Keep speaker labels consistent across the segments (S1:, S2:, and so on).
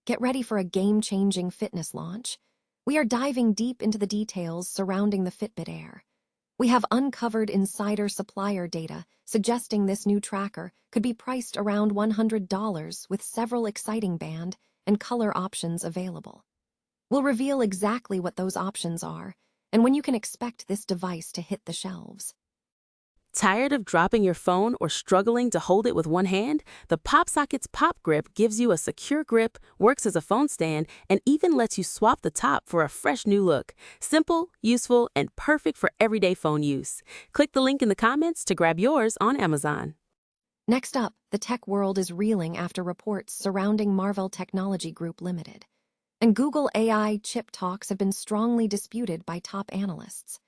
S1: Get ready for a game-changing fitness launch. We are diving deep into the details surrounding the Fitbit Air. We have uncovered insider supplier data suggesting this new tracker could be priced around $100 with several exciting band and color options available. We'll reveal exactly what those options are and when you can expect this device to hit the shelves.
S2: Tired of dropping your phone or struggling to hold it with one hand? The PopSocket's Pop Grip gives you a secure grip, works as a phone stand, and even lets you swap the top for a fresh new look. Simple, useful, and perfect for everyday phone use. Click the link in the comments to grab yours on Amazon.
S1: Next up, the tech world is reeling after reports surrounding Marvell Technology Group Limited. And Google AI chip talks have been strongly disputed by top analysts.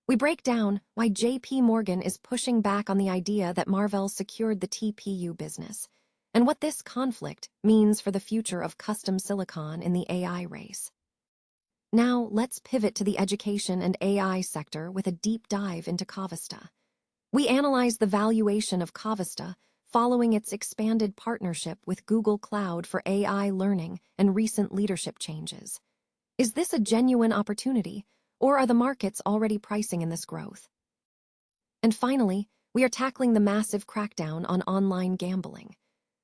S1: We break down why JP Morgan is pushing back on the idea that Marvell secured the TPU business, and what this conflict means for the future of custom silicon in the AI race. Now, let's pivot to the education and AI sector with a deep dive into Covista. We analyze the valuation of Covista following its expanded partnership with Google Cloud for AI learning and recent leadership changes. Is this a genuine opportunity, or are the markets already pricing in this growth? And finally, we are tackling the massive crackdown on online gambling.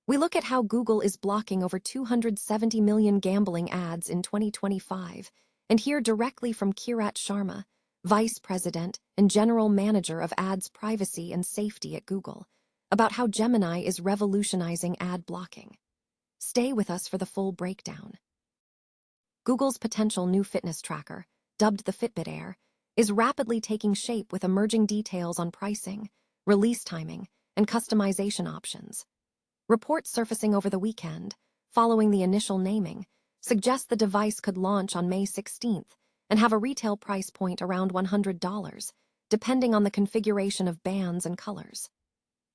S1: We look at how Google is blocking over 270 million gambling ads in 2025, and hear directly from Kirat Sharma, Vice President and General Manager of Ads Privacy and Safety at Google, about how Gemini is revolutionizing ad blocking. Stay with us for the full breakdown. Google's potential new fitness tracker, dubbed the Fitbit Air, is rapidly taking shape with emerging details on pricing, release timing, and customization options. Reports surfacing over the weekend, following the initial naming, suggest the device could launch on May 16th and have a retail price point around $100, depending on the configuration of bands and colors.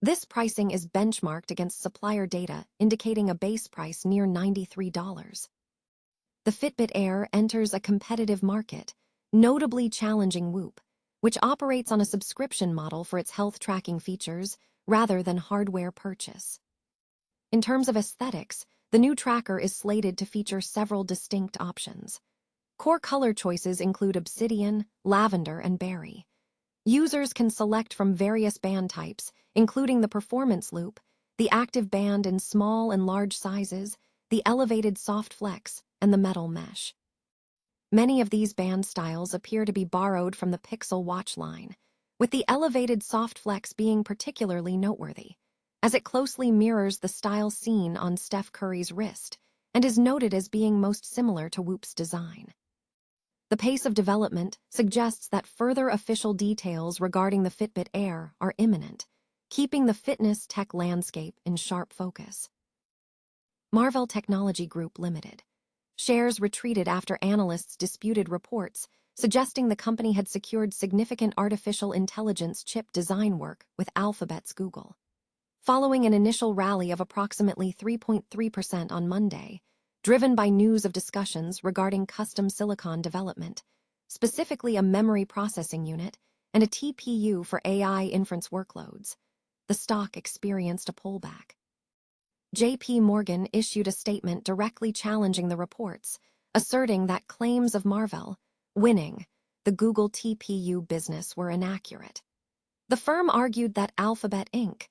S1: This pricing is benchmarked against supplier data, indicating a base price near $93. The Fitbit Air enters a competitive market, notably challenging Whoop, which operates on a subscription model for its health tracking features rather than hardware purchase. In terms of aesthetics, the new tracker is slated to feature several distinct options. Core color choices include obsidian, lavender, and berry. Users can select from various band types, including the performance loop, the active band in small and large sizes, the elevated soft flex, and the metal mesh. Many of these band styles appear to be borrowed from the Pixel Watch line, with the elevated soft flex being particularly noteworthy, as it closely mirrors the style seen on Steph Curry's wrist and is noted as being most similar to Whoop's design. The pace of development suggests that further official details regarding the Fitbit Air are imminent, keeping the fitness tech landscape in sharp focus. Marvell Technology Group Limited. Shares retreated after analysts disputed reports suggesting the company had secured significant artificial intelligence chip design work with Alphabet's Google. Following an initial rally of approximately 3.3% on Monday, driven by news of discussions regarding custom silicon development, specifically a memory processing unit and a TPU for AI inference workloads, the stock experienced a pullback. JP Morgan issued a statement directly challenging the reports, asserting that claims of Marvell winning the Google TPU business were inaccurate. The firm argued that Alphabet Inc.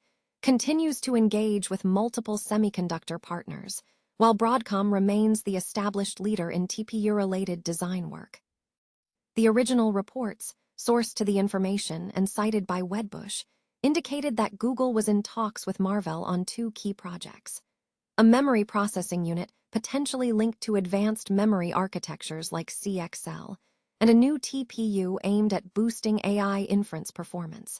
S1: continues to engage with multiple semiconductor partners, while Broadcom remains the established leader in TPU-related design work. The original reports, sourced to the information and cited by Wedbush, indicated that Google was in talks with Marvell on two key projects: a memory processing unit potentially linked to advanced memory architectures like CXL, and a new TPU aimed at boosting AI inference performance.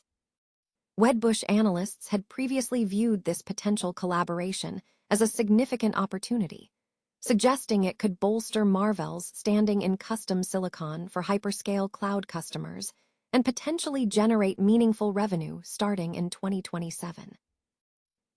S1: Wedbush analysts had previously viewed this potential collaboration as a significant opportunity, suggesting it could bolster Marvell's standing in custom silicon for hyperscale cloud customers and potentially generate meaningful revenue starting in 2027.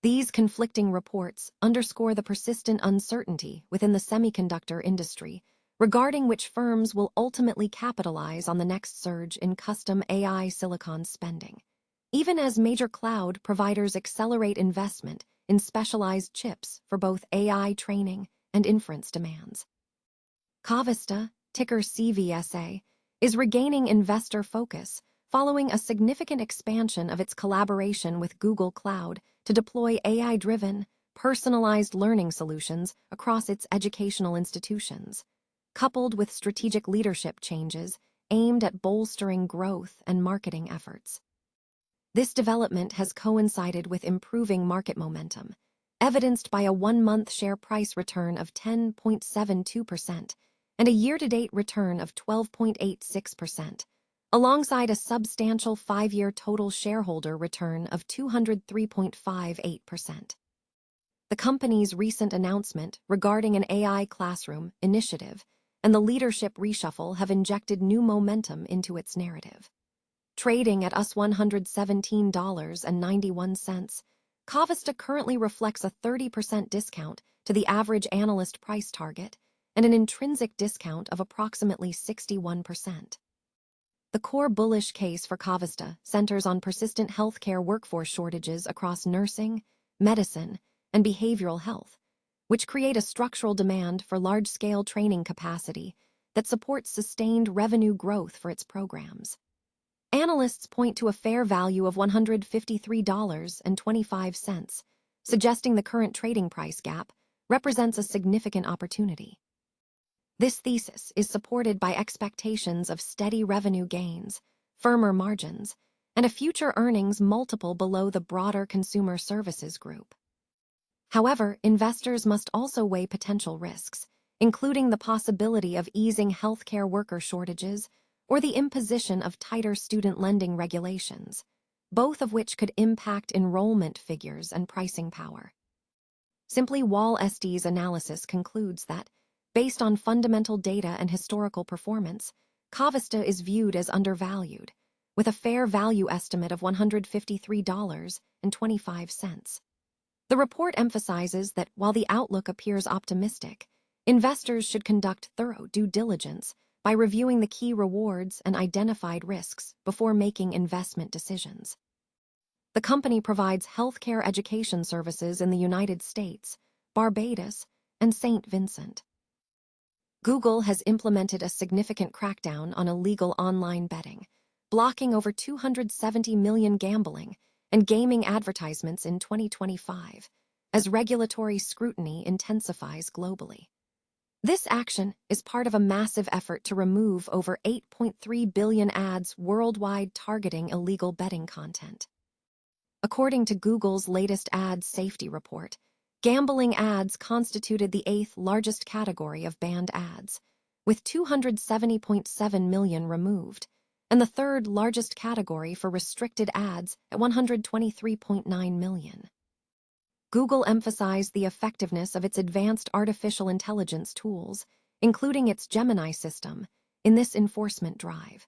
S1: These conflicting reports underscore the persistent uncertainty within the semiconductor industry regarding which firms will ultimately capitalize on the next surge in custom AI silicon spending, even as major cloud providers accelerate investment in specialized chips for both AI training and inference demands. Covista, ticker CVSA, is regaining investor focus following a significant expansion of its collaboration with Google Cloud to deploy AI-driven, personalized learning solutions across its educational institutions, coupled with strategic leadership changes aimed at bolstering growth and marketing efforts. This development has coincided with improving market momentum, evidenced by a one-month share price return of 10.72% and a year-to-date return of 12.86%, alongside a substantial 5-year total shareholder return of 203.58%. The company's recent announcement regarding an AI classroom initiative and the leadership reshuffle have injected new momentum into its narrative. Trading at $117.91, Covista currently reflects a 30% discount to the average analyst price target and an intrinsic discount of approximately 61%. The core bullish case for Covista centers on persistent healthcare workforce shortages across nursing, medicine, and behavioral health, which create a structural demand for large-scale training capacity that supports sustained revenue growth for its programs. Analysts point to a fair value of $153.25, suggesting the current trading price gap represents a significant opportunity. This thesis is supported by expectations of steady revenue gains, firmer margins, and a future earnings multiple below the broader consumer services group. However, investors must also weigh potential risks, including the possibility of easing healthcare worker shortages or the imposition of tighter student lending regulations, both of which could impact enrollment figures and pricing power. Simply WallSD's analysis concludes that, based on fundamental data and historical performance, Covista is viewed as undervalued, with a fair value estimate of $153.25. The report emphasizes that while the outlook appears optimistic, investors should conduct thorough due diligence by reviewing the key rewards and identified risks before making investment decisions. The company provides healthcare education services in the United States, Barbados, and St. Vincent. Google has implemented a significant crackdown on illegal online betting, blocking over 270 million gambling and gaming advertisements in 2025, as regulatory scrutiny intensifies globally. This action is part of a massive effort to remove over 8.3 billion ads worldwide targeting illegal betting content. According to Google's latest ad safety report, gambling ads constituted the 8th largest category of banned ads, with 270.7 million removed, and the 3rd largest category for restricted ads at 123.9 million. Google emphasized the effectiveness of its advanced artificial intelligence tools, including its Gemini system, in this enforcement drive.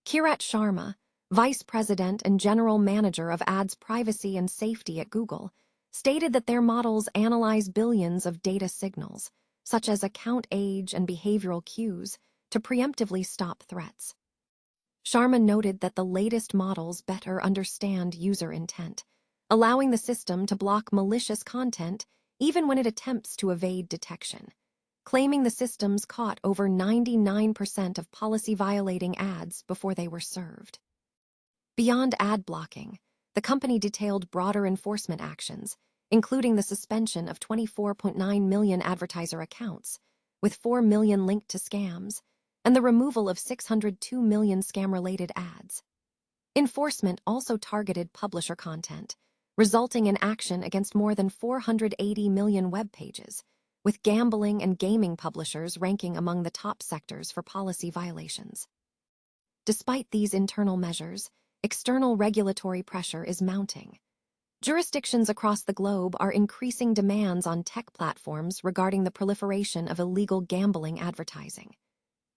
S1: Kirat Sharma, Vice President and General Manager of Ads Privacy and Safety at Google, stated that their models analyze billions of data signals, such as account age and behavioral cues, to preemptively stop threats. Sharma noted that the latest models better understand user intent, allowing the system to block malicious content even when it attempts to evade detection, claiming the systems caught over 99% of policy-violating ads before they were served. Beyond ad blocking, the company detailed broader enforcement actions, including the suspension of 24.9 million advertiser accounts, with 4 million linked to scams, and the removal of 602 million scam-related ads. Enforcement also targeted publisher content, resulting in action against more than 480 million web pages, with gambling and gaming publishers ranking among the top sectors for policy violations. Despite these internal measures, external regulatory pressure is mounting. Jurisdictions across the globe are increasing demands on tech platforms regarding the proliferation of illegal gambling advertising.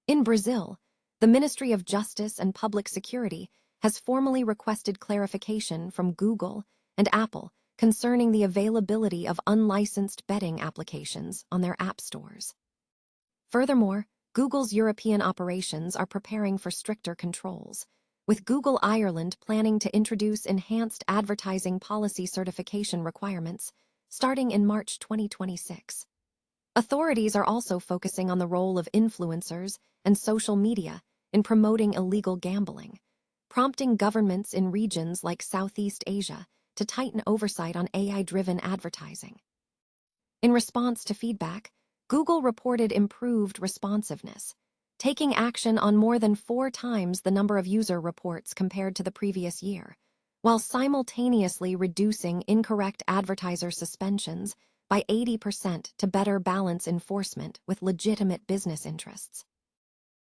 S1: In Brazil, the Ministry of Justice and Public Security has formally requested clarification from Google and Apple concerning the availability of unlicensed betting applications on their app stores. Furthermore, Google's European operations are preparing for stricter controls, with Google Ireland planning to introduce enhanced advertising policy certification requirements starting in March 2026. Authorities are also focusing on the role of influencers and social media in promoting illegal gambling, prompting governments in regions like Southeast Asia to tighten oversight on AI-driven advertising. In response to feedback, Google reported improved responsiveness, taking action on more than 4 times the number of user reports compared to the previous year, while simultaneously reducing incorrect advertiser suspensions by 80% to better balance enforcement with legitimate business interests.